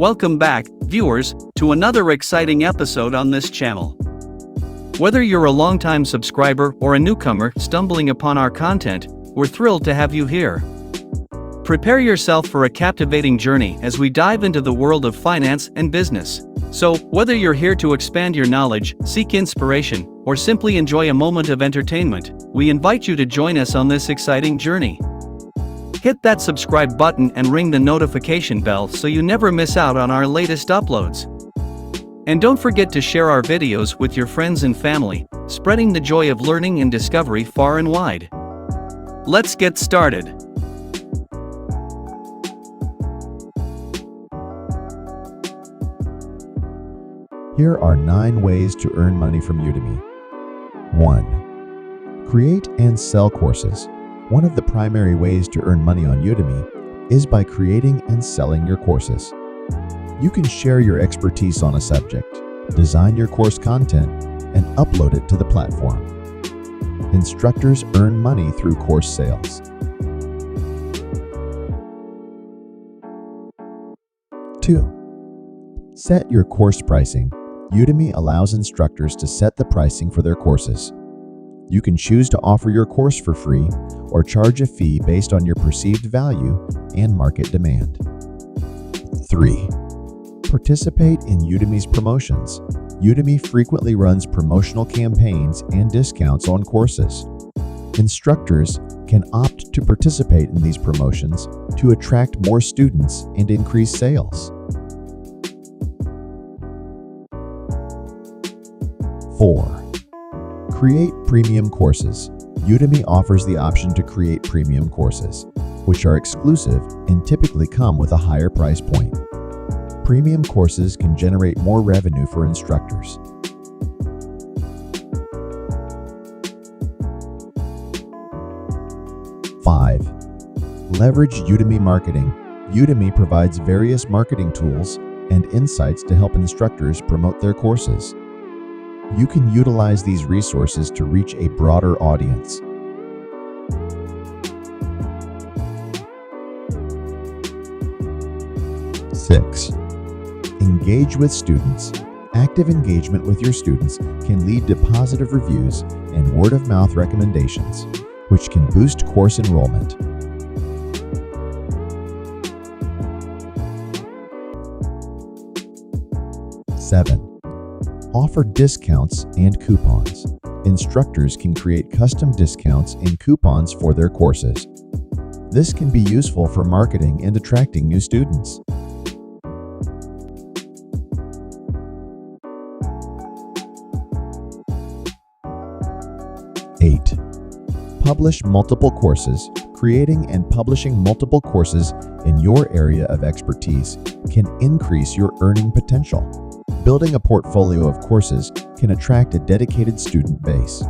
Welcome back, viewers, to another exciting episode on this channel. Whether you're a longtime subscriber or a newcomer stumbling upon our content, we're thrilled to have you here. Prepare yourself for a captivating journey as we dive into the world of finance and business. So, whether you're here to expand your knowledge, seek inspiration, or simply enjoy a moment of entertainment, we invite you to join us on this exciting journey. Hit that subscribe button and ring the notification bell so you never miss out on our latest uploads. And don't forget to share our videos with your friends and family, spreading the joy of learning and discovery far and wide. Let's get started. Here are 9 ways to earn money from Udemy. 1. Create and sell courses. One of the primary ways to earn money on Udemy is by creating and selling your courses. You can share your expertise on a subject, design your course content, and upload it to the platform. Instructors earn money through course sales. 2. Set your course pricing. Udemy allows instructors to set the pricing for their courses. You can choose to offer your course for free or charge a fee based on your perceived value and market demand. 3. Participate in Udemy's promotions. Udemy frequently runs promotional campaigns and discounts on courses. Instructors can opt to participate in these promotions to attract more students and increase sales. 4. Create premium courses. Udemy offers the option to create premium courses, which are exclusive and typically come with a higher price point. Premium courses can generate more revenue for instructors. 5. Leverage Udemy marketing. Udemy provides various marketing tools and insights to help instructors promote their courses. You can utilize these resources to reach a broader audience. 6. Engage with students. Active engagement with your students can lead to positive reviews and word-of-mouth recommendations, which can boost course enrollment. 7. Offer discounts and coupons. Instructors can create custom discounts and coupons for their courses. This can be useful for marketing and attracting new students. 8. Publish multiple courses. Creating and publishing multiple courses in your area of expertise can increase your earning potential. Building a portfolio of courses can attract a dedicated student base.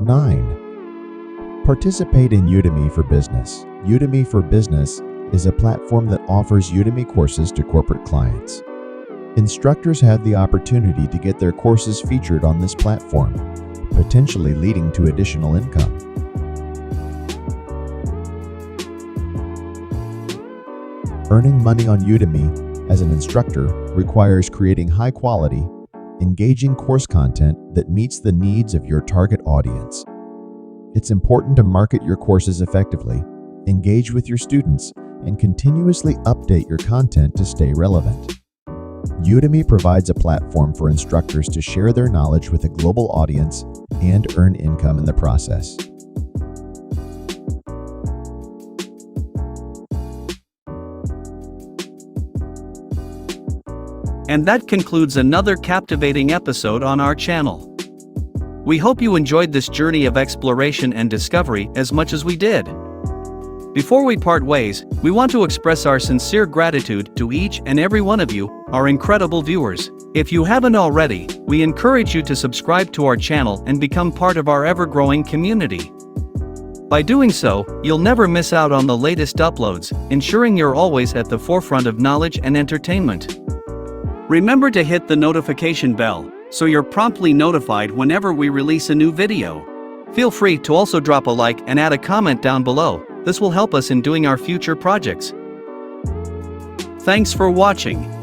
9. Participate in Udemy for Business. Udemy for Business is a platform that offers Udemy courses to corporate clients. Instructors have the opportunity to get their courses featured on this platform, potentially leading to additional income. Earning money on Udemy as an instructor requires creating high-quality, engaging course content that meets the needs of your target audience. It's important to market your courses effectively, engage with your students, and continuously update your content to stay relevant. Udemy provides a platform for instructors to share their knowledge with a global audience and earn income in the process. And that concludes another captivating episode on our channel. We hope you enjoyed this journey of exploration and discovery as much as we did. Before we part ways, we want to express our sincere gratitude to each and every one of you, our incredible viewers. If you haven't already, we encourage you to subscribe to our channel and become part of our ever-growing community. By doing so, you'll never miss out on the latest uploads, ensuring you're always at the forefront of knowledge and entertainment. Remember to hit the notification bell, so you're promptly notified whenever we release a new video. Feel free to also drop a like and add a comment down below, This will help us in doing our future projects. Thanks for watching.